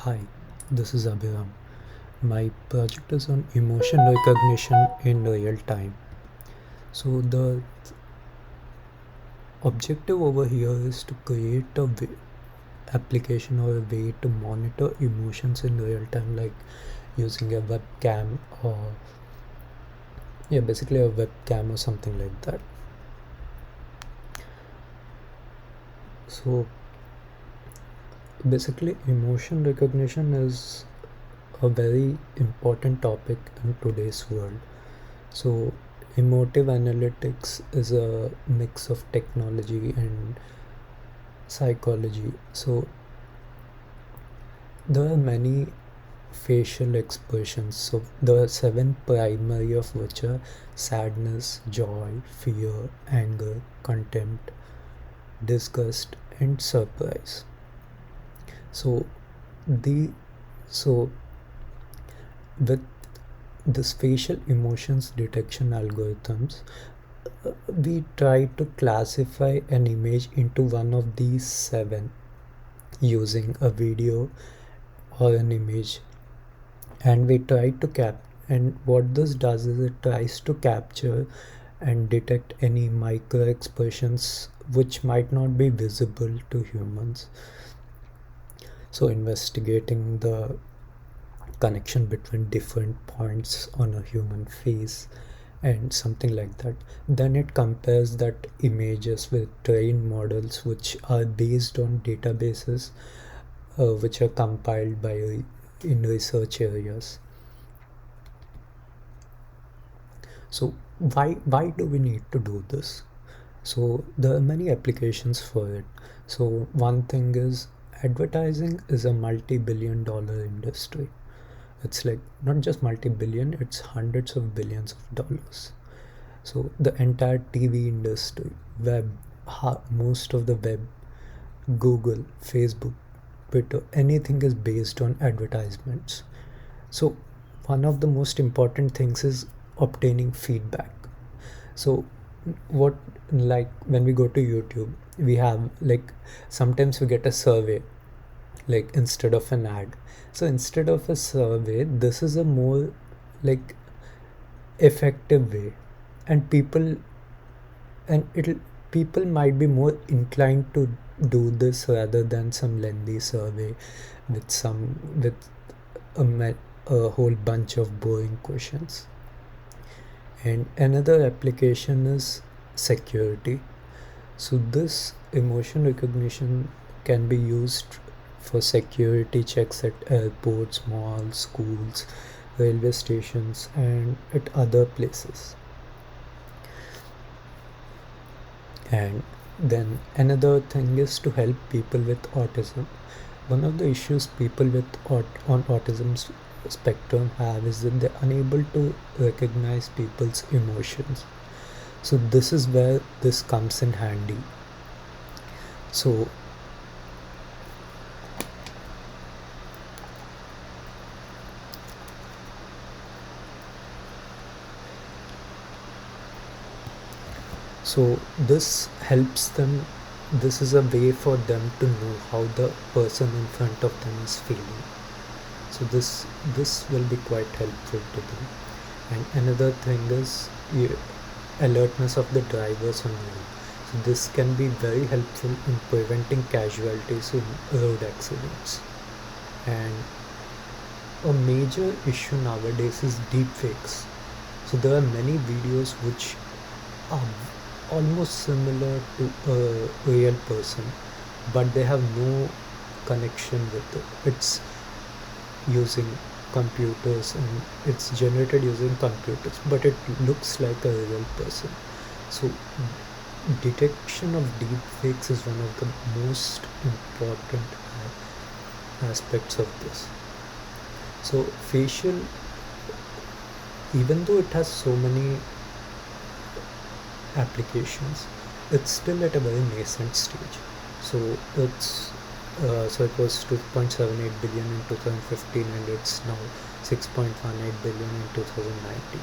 Hi, this is Abhiram. My project is on emotion recognition in real time. So, the objective over here is to create application or a way to monitor emotions in real time, like using a webcam or, yeah, basically a webcam or something like that. So, basically, emotion recognition is a very important topic in today's world. So, emotive analytics is a mix of technology and psychology. So, there are many facial expressions. So, there are seven primary of which are sadness, joy, fear, anger, contempt, disgust, and surprise. So, the so with this facial emotions detection algorithms, we try to classify an image into one of these seven using a video or an image, and we try to and what this does is it tries to capture and detect any micro expressions which might not be visible to humans. So investigating the connection between different points on a human face and something like that. Then it compares that images with trained models which are based on databases which are compiled by in research areas. So why do we need to do this? So there are many applications for it. So one thing is advertising is a multi-billion-dollar industry. It's like not just multi-billion, it's hundreds of billions of dollars. So the entire TV industry, web, most of the web, Google, Facebook, Twitter, anything is based on advertisements. So one of the most important things is obtaining feedback. So what, like when we go to YouTube, we have like sometimes we get a survey like instead of an ad. So instead of a survey, this is a more like effective way, and it'll people might be more inclined to do this rather than some lengthy survey with a whole bunch of boring questions. And another application is security. So this emotion recognition can be used for security checks at airports, malls, schools, railway stations, and at other places. And then another thing is to help people with autism. One of the issues people with on autism spectrum have is that they're unable to recognize people's emotions. So this is where this comes in handy. So so this helps them. This is a way for them to know how the person in front of them is feeling. So this will be quite helpful to them. And another thing is alertness of the drivers on road. So this can be very helpful in preventing casualties in road accidents. And a major issue nowadays is deepfakes. So there are many videos which are almost similar to a real person, but they have no connection with it. It's using computers and it's generated using computers, but it looks like a real person. So detection of deepfakes is one of the most important aspects of this. So facial, even though it has so many applications, it's still at a very nascent stage. So it was 2.78 billion in 2015, and it's now 6.18 billion in 2019.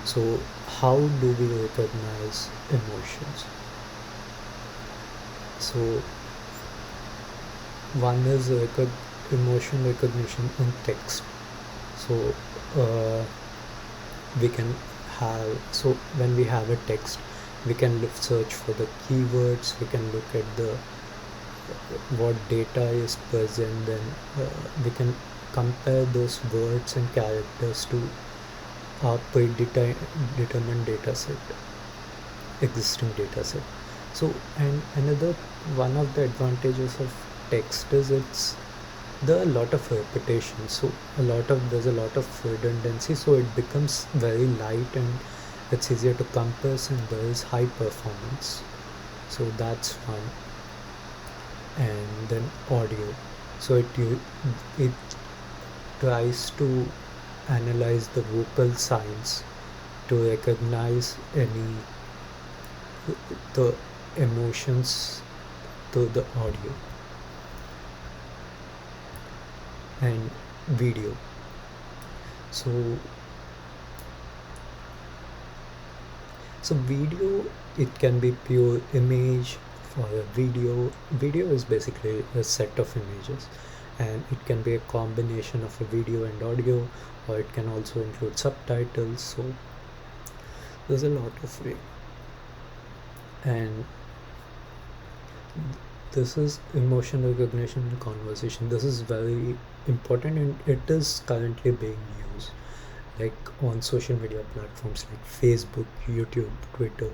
So how do we recognize emotions? So one is emotion recognition in text. So uh, we can have, so when we have a text, we can search for the keywords, we can look at the what data is present, then we can compare those words and characters to our predetermined data set, existing data set. So, and another one of the advantages of text is it's there are a lot of repetition, so there's a lot of redundancy, so it becomes very light and it's easier to compress, and there is high performance, so that's one. And then audio, so it tries to analyze the vocal signs to recognize any the emotions to the audio. And video, so video, it can be pure image. For a video is basically a set of images, and it can be a combination of a video and audio, or it can also include subtitles, so there's a lot of way. And this is emotion recognition and conversation. This is very important, and it is currently being used like on social media platforms like Facebook, YouTube, Twitter.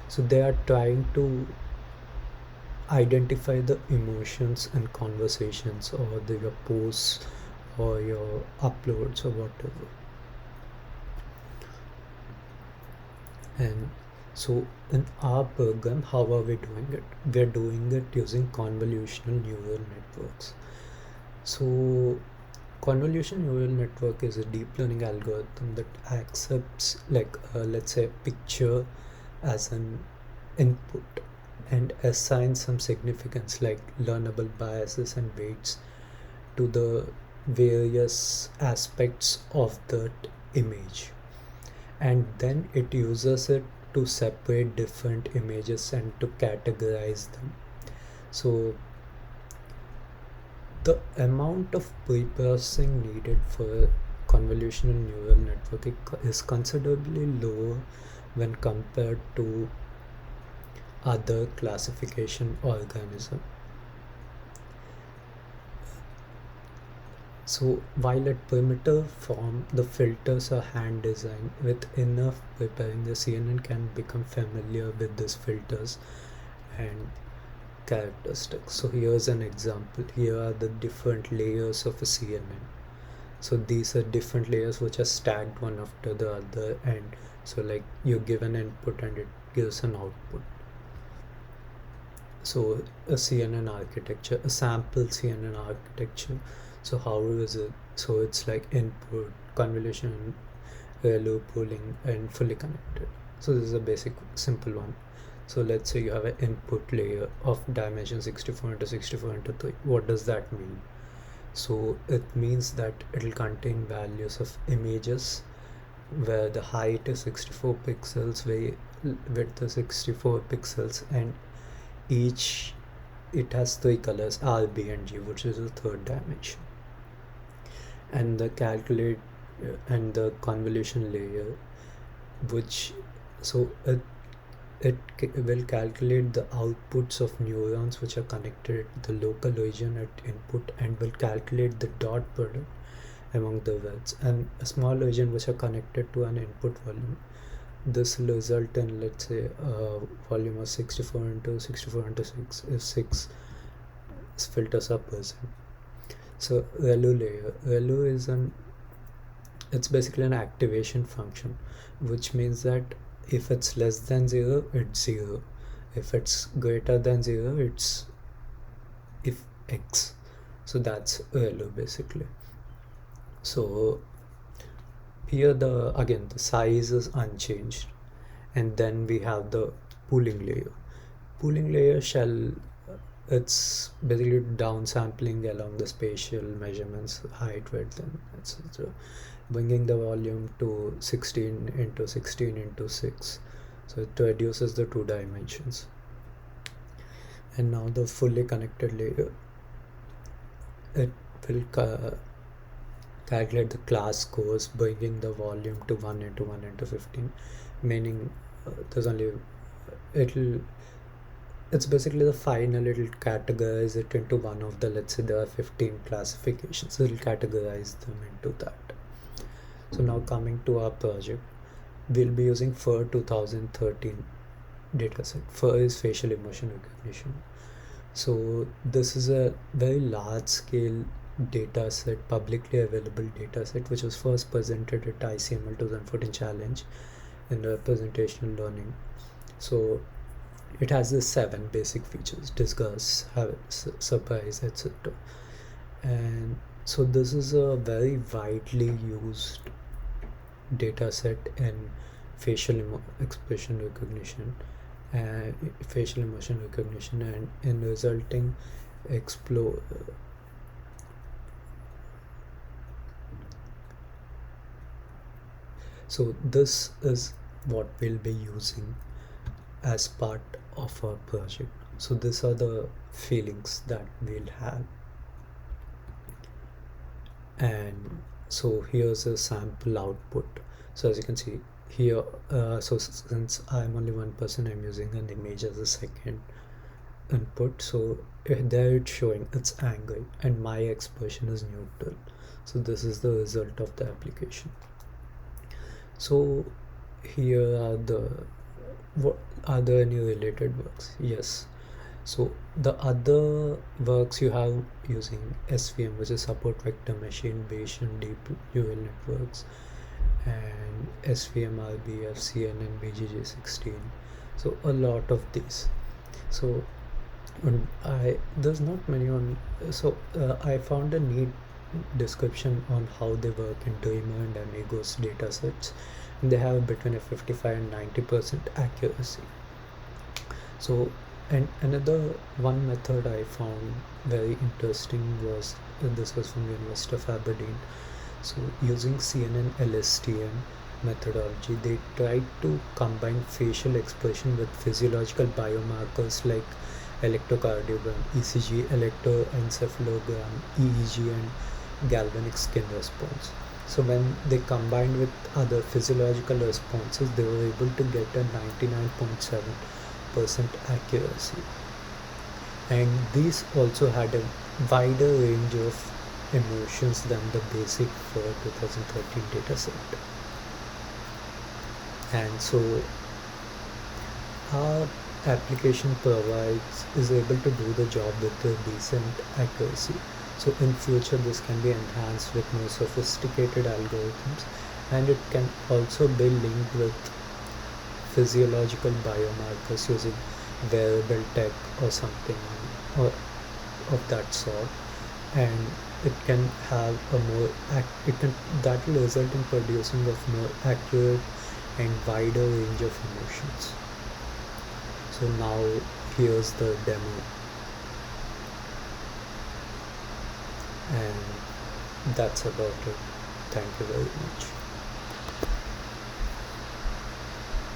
So they are trying to identify the emotions and conversations, or your posts or your uploads or whatever. And so in our program, how are we doing it? We're doing it using convolutional neural networks. So convolutional neural network is a deep learning algorithm that accepts, like let's say, a picture as an input and assigns some significance like learnable biases and weights to the various aspects of that image, and then it uses it to separate different images and to categorize them. So the amount of pre-processing needed for a convolutional neural network is considerably lower when compared to other classification organism. So while at primitive form, the filters are hand designed. With enough preparing, the CNN can become familiar with these filters and characteristics. So here's an example. Here are the different layers of a CNN. So these are different layers which are stacked one after the other, and so like you give an input and it gives an output. So a CNN architecture, a sample CNN architecture. So how is it? So it's like input, convolution, ReLU, pooling, and fully connected. So this is a basic simple one. So let's say you have an input layer of dimension 64 into 64 into 3. What does that mean? So it means that it will contain values of images where the height is 64 pixels, width is 64 pixels, and it has three colors, R, B, and G, which is the third dimension. And the calculate and the convolution layer, which so it will calculate the outputs of neurons which are connected to the local region at input, and will calculate the dot product among the words and a small region which are connected to an input volume. This will result in, let's say, a volume of 64 into 64 into 6 if 6 filters are present. So ReLU layer, it's basically an activation function, which means that if it's less than 0, it's 0. If it's greater than 0, it's if x. So that's ReLU basically. So here again the size is unchanged, and then we have the pooling layer. Pooling layer it's basically downsampling along the spatial measurements, height, width, and etc., bringing the volume to 16 into 16 into 6, so it reduces the 2 dimensions. And now the fully connected layer, will calculate the class scores, bringing the volume to 1 into 1 into 15, meaning there's only it'll it's basically the final. It'll categorize it into one of the, let's say there are 15 classifications, it'll categorize them into that. So now coming to our project, we'll be using FIR 2013 dataset. FIR is facial emotion recognition. So this is a very large scale data set, publicly available data set, which was first presented at ICML 2014 challenge in representational learning. So it has the 7 basic features: discuss, have, surprise, etc. And so this is a very widely used data set in facial expression recognition and facial emotion recognition, and in resulting explore so this is what we'll be using as part of our project. So these are the feelings that we'll have, and so here's a sample output. So as you can see here, so since I'm only one person, I'm using an image as a second input. So there it's showing it's angry and my expression is neutral. So this is the result of the application. So here are are there any related works? Yes. So the other works you have using SVM, which is support vector machine Bayesian deep neural networks, and SVM, RBF, CNN, BGJ16. So a lot of these. So there's not many on. So I found a neat description on how they work in Dreamer and Amigos datasets. And they have between a 55 and 90% accuracy. So, and another one method I found very interesting was this was from University of Aberdeen. So using CNN LSTM methodology, they tried to combine facial expression with physiological biomarkers like electrocardiogram, ECG, electroencephalogram, EEG, and galvanic skin response. So when they combined with other physiological responses, they were able to get a 99.7% accuracy. And these also had a wider range of emotions than the basic for 2013 dataset. And so our application is able to do the job with a decent accuracy. So in future this can be enhanced with more sophisticated algorithms, and it can also be linked with physiological biomarkers using wearable tech or something or of that sort, and it can have a more that will result in producing a more accurate and wider range of emotions. So now here's the demo, and that's about it. Thank you very much.